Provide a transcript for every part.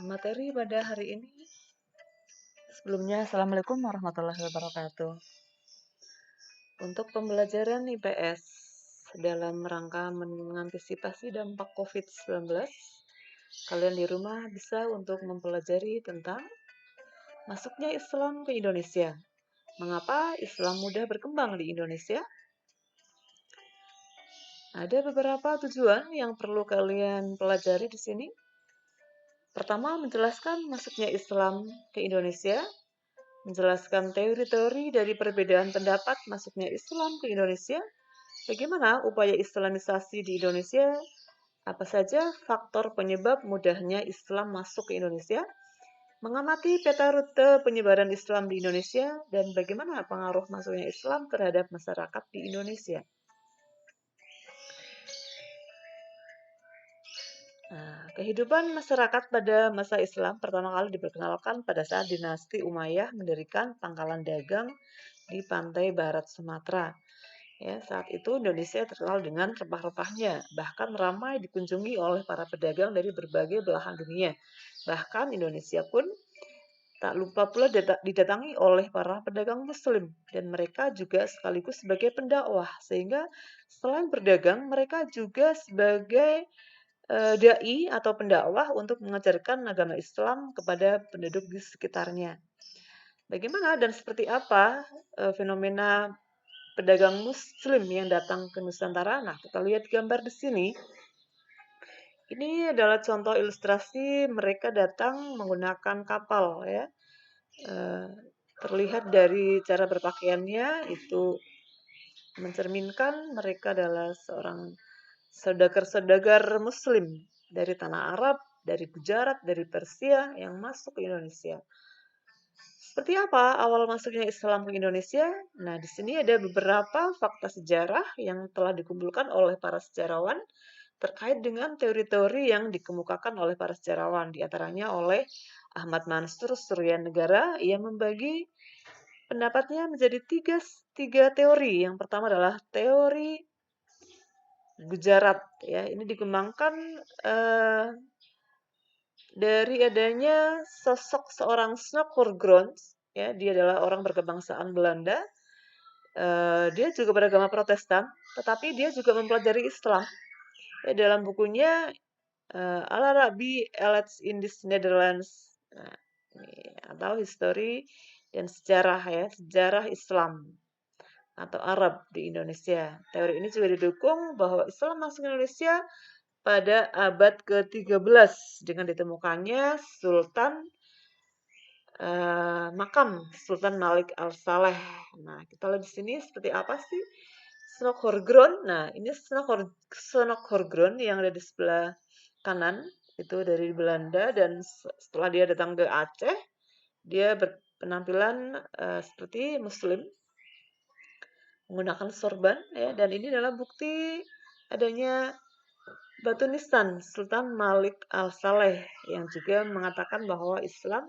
Materi pada hari ini sebelumnya Assalamualaikum warahmatullahi wabarakatuh. Untuk pembelajaran IPS dalam rangka mengantisipasi dampak COVID-19, kalian di rumah bisa untuk mempelajari tentang masuknya Islam ke Indonesia. Mengapa Islam mudah berkembang di Indonesia? Ada beberapa tujuan yang perlu kalian pelajari di sini. Pertama, menjelaskan masuknya Islam ke Indonesia, menjelaskan teori-teori dari perbedaan pendapat masuknya Islam ke Indonesia, bagaimana upaya Islamisasi di Indonesia, apa saja faktor penyebab mudahnya Islam masuk ke Indonesia, mengamati peta rute penyebaran Islam di Indonesia, dan bagaimana pengaruh masuknya Islam terhadap masyarakat di Indonesia. Kehidupan masyarakat pada masa Islam pertama kali diperkenalkan pada saat dinasti Umayyah mendirikan pangkalan dagang di pantai barat Sumatera. Ya, saat itu Indonesia terkenal dengan rempah-rempahnya, bahkan ramai dikunjungi oleh para pedagang dari berbagai belahan dunia. Bahkan Indonesia pun tak lupa pula didatangi oleh para pedagang Muslim, dan mereka juga sekaligus sebagai pendakwah, sehingga selain berdagang, mereka juga sebagai dai atau pendakwah untuk mengajarkan agama Islam kepada penduduk di sekitarnya. Bagaimana dan seperti apa fenomena pedagang Muslim yang datang ke Nusantara? Nah, kita lihat gambar di sini. Ini adalah contoh ilustrasi mereka datang menggunakan kapal, ya. Terlihat dari cara berpakaiannya itu mencerminkan mereka adalah seorang saudagar-saudagar Muslim dari tanah Arab, dari Gujarat, dari Persia yang masuk ke Indonesia. Seperti apa awal masuknya Islam ke Indonesia? Nah, di sini ada beberapa fakta sejarah yang telah dikumpulkan oleh para sejarawan terkait dengan teori-teori yang dikemukakan oleh para sejarawan, di antaranya oleh Ahmad Mansur Suryanegara yang membagi pendapatnya menjadi tiga teori. Yang pertama adalah teori Gujarat, ya. Ini dikembangkan dari adanya sosok seorang Snokkergrons, ya. Dia adalah orang berkebangsaan Belanda. Dia juga beragama Protestan, tetapi dia juga mempelajari Islam. Ya, dalam bukunya Al-Arabi Alex in the Netherlands, nah, ini, atau History dan Sejarah, ya, Sejarah Islam atau Arab di Indonesia. Teori ini juga didukung bahwa Islam masuk ke Indonesia pada abad ke-13 dengan ditemukannya makam Sultan Malik Al-Saleh. Nah, kita lihat di sini seperti apa sih Snokkergrond. Nah, ini Snokkergrond yang ada di sebelah kanan itu dari Belanda, dan setelah dia datang ke Aceh, dia berpenampilan seperti Muslim menggunakan sorban, ya, dan ini adalah bukti adanya batu nisan Sultan Malik Al-Saleh yang juga mengatakan bahwa Islam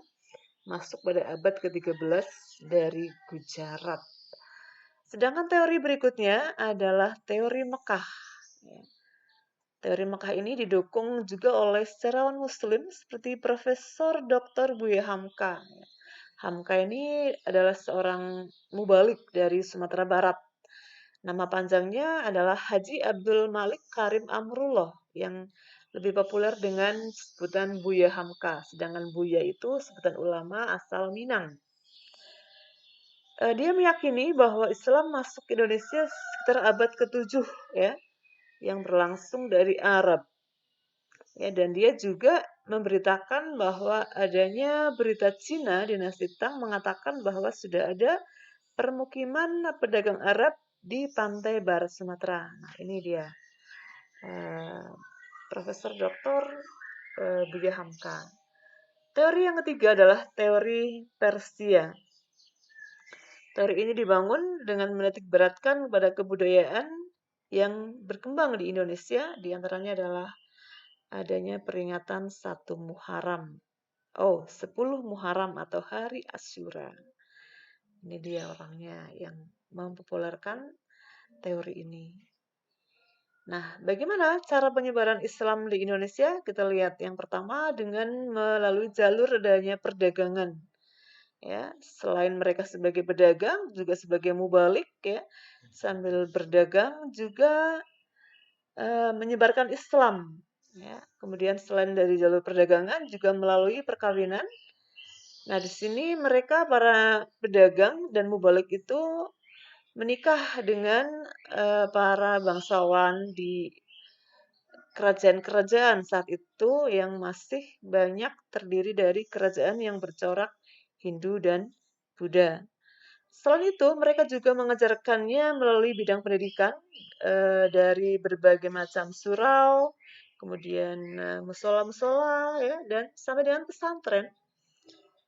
masuk pada abad ke-13 dari Gujarat. Sedangkan teori berikutnya adalah teori Mekah. Ya. Teori Mekah ini didukung juga oleh sejarawan Muslim seperti Profesor Dr. Buya Hamka. Hamka ini adalah seorang mubalik dari Sumatera Barat. Nama panjangnya adalah Haji Abdul Malik Karim Amrullah yang lebih populer dengan sebutan Buya Hamka. Sedangkan Buya itu sebutan ulama asal Minang. Dia meyakini bahwa Islam masuk ke Indonesia sekitar abad ke-7, ya, yang berlangsung dari Arab. Ya, dan dia juga memberitakan bahwa adanya berita Cina dinasti Tang mengatakan bahwa sudah ada permukiman pedagang Arab di pantai barat Sumatera. Nah, ini dia. Profesor Dr. Buya Hamka. Teori yang ketiga adalah teori Persia. Teori ini dibangun dengan menitik beratkan pada kebudayaan yang berkembang di Indonesia, di antaranya adalah adanya peringatan 1 Muharram. 10 Muharram atau Hari Asyura. Ini dia orangnya yang mempopulerkan teori ini. Nah, bagaimana cara penyebaran Islam di Indonesia? Kita lihat yang pertama dengan melalui jalur adanya perdagangan. Ya, selain mereka sebagai pedagang, juga sebagai mubalik ya, sambil berdagang juga menyebarkan Islam. Ya. Kemudian selain dari jalur perdagangan juga melalui perkawinan. Nah, di sini mereka para pedagang dan mubalik itu menikah dengan para bangsawan di kerajaan-kerajaan saat itu yang masih banyak terdiri dari kerajaan yang bercorak Hindu dan Buddha. Selain itu, mereka juga mengajarkannya melalui bidang pendidikan dari berbagai macam surau, kemudian musola-musola, ya, dan sampai dengan pesantren.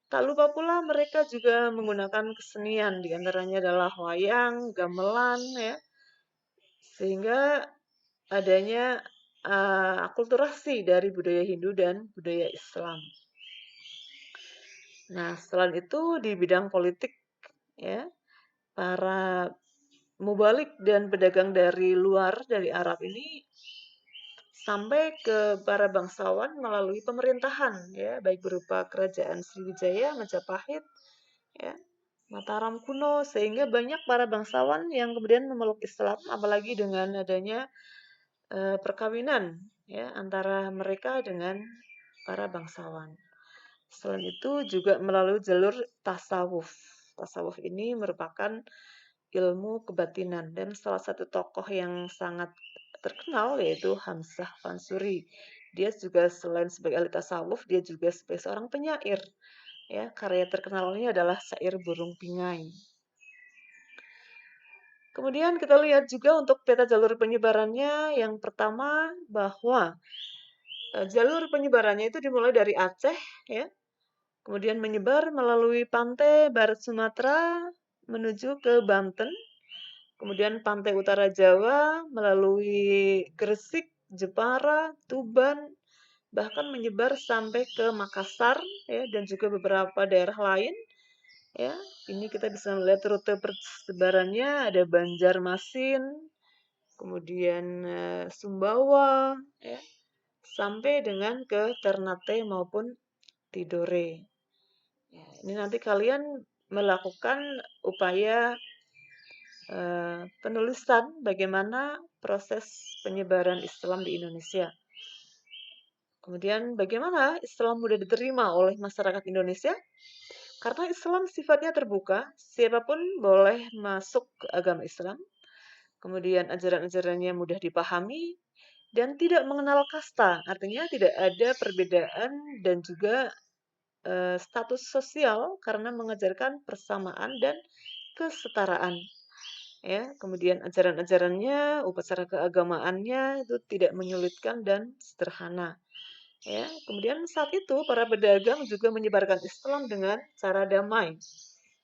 Tak lupa pula mereka juga menggunakan kesenian, diantaranya adalah wayang, gamelan, ya, sehingga adanya akulturasi dari budaya Hindu dan budaya Islam. Nah, selain itu di bidang politik, ya, para mubalik dan pedagang dari luar, dari Arab ini sampai ke para bangsawan melalui pemerintahan, ya, baik berupa kerajaan Sriwijaya, Majapahit, ya, Mataram kuno, sehingga banyak para bangsawan yang kemudian memeluk Islam, apalagi dengan adanya perkawinan, ya, antara mereka dengan para bangsawan. Selain itu juga melalui jalur tasawuf. Tasawuf ini merupakan ilmu kebatinan dan salah satu tokoh yang sangat terkenal yaitu Hamzah Fansuri. Dia juga selain sebagai ahli tasawuf, dia juga sebagai seorang penyair. Ya, karya terkenalnya adalah syair Burung Pingai. Kemudian kita lihat juga untuk peta jalur penyebarannya. Yang pertama bahwa jalur penyebarannya itu dimulai dari Aceh, ya, kemudian menyebar melalui pantai barat Sumatera menuju ke Banten, kemudian pantai utara Jawa melalui Gresik, Jepara, Tuban, bahkan menyebar sampai ke Makassar, ya, dan juga beberapa daerah lain. Ya, ini kita bisa melihat rute persebarannya ada Banjarmasin, kemudian Sumbawa, ya, sampai dengan ke Ternate maupun Tidore. Ya, ini nanti kalian melakukan upaya penulisan bagaimana proses penyebaran Islam di Indonesia. Kemudian bagaimana Islam mudah diterima oleh masyarakat Indonesia? Karena Islam sifatnya terbuka, siapapun boleh masuk ke agama Islam. Kemudian ajaran-ajarannya mudah dipahami dan tidak mengenal kasta, artinya tidak ada perbedaan dan juga status sosial karena mengajarkan persamaan dan kesetaraan. Ya, kemudian ajaran-ajarannya, upacara keagamaannya itu tidak menyulitkan dan sederhana. Ya, kemudian saat itu para pedagang juga menyebarkan Islam dengan cara damai.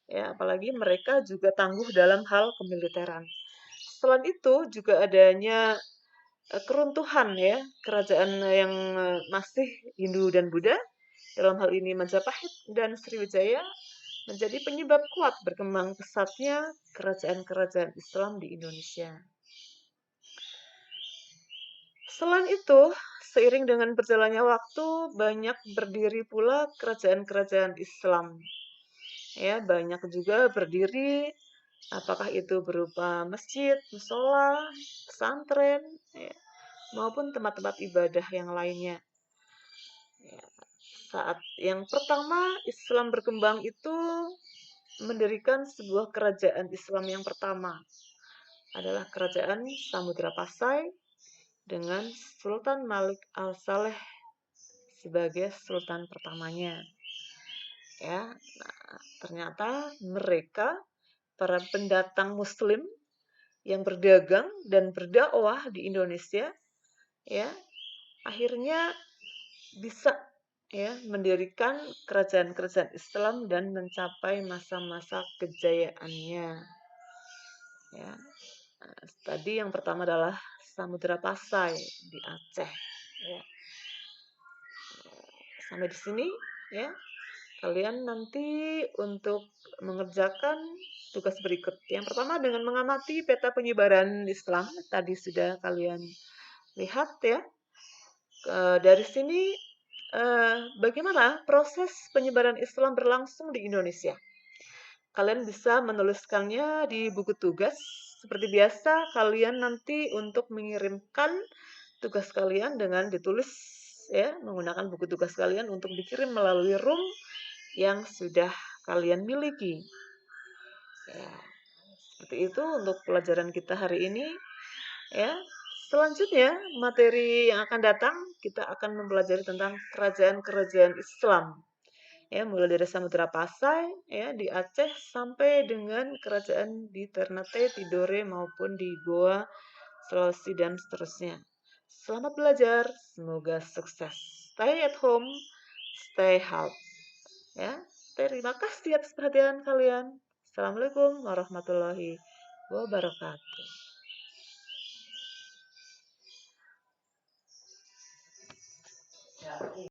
Ya, apalagi mereka juga tangguh dalam hal kemiliteran. Selain itu juga adanya keruntuhan ya kerajaan yang masih Hindu dan Buddha, dalam hal ini Majapahit dan Sriwijaya, menjadi penyebab kuat berkembang pesatnya kerajaan-kerajaan Islam di Indonesia. Selain itu, seiring dengan berjalannya waktu, banyak berdiri pula kerajaan-kerajaan Islam. Ya, banyak juga berdiri, apakah itu berupa masjid, musola, pesantren, ya, maupun tempat-tempat ibadah yang lainnya. Ya, saat yang pertama Islam berkembang itu mendirikan sebuah kerajaan Islam yang pertama adalah kerajaan Samudra Pasai dengan Sultan Malik Al-Saleh sebagai sultan pertamanya. Ya, nah, ternyata mereka para pendatang Muslim yang berdagang dan berdakwah di Indonesia, ya, akhirnya bisa ya mendirikan kerajaan-kerajaan Islam dan mencapai masa-masa kejayaannya. Ya, tadi yang pertama adalah Samudra Pasai di Aceh. Ya. Sampai di sini, ya. kalian nanti untuk mengerjakan tugas berikut. Yang pertama dengan mengamati peta penyebaran Islam, tadi sudah kalian lihat ya. Dari sini, bagaimana proses penyebaran Islam berlangsung di Indonesia. Kalian bisa menuliskannya di buku tugas. Seperti biasa, kalian nanti untuk mengirimkan tugas kalian dengan ditulis ya, menggunakan buku tugas kalian untuk dikirim melalui room yang sudah kalian miliki. Ya, seperti itu untuk pelajaran kita hari ini ya. Selanjutnya, materi yang akan datang kita akan mempelajari tentang kerajaan-kerajaan Islam. Ya, mulai dari Samudra Pasai ya di Aceh sampai dengan kerajaan di Ternate, Tidore maupun di Goa, Sulawesi dan seterusnya. Selamat belajar, semoga sukses. Stay at home, stay healthy. Ya, terima kasih atas perhatian kalian. Assalamualaikum warahmatullahi wabarakatuh.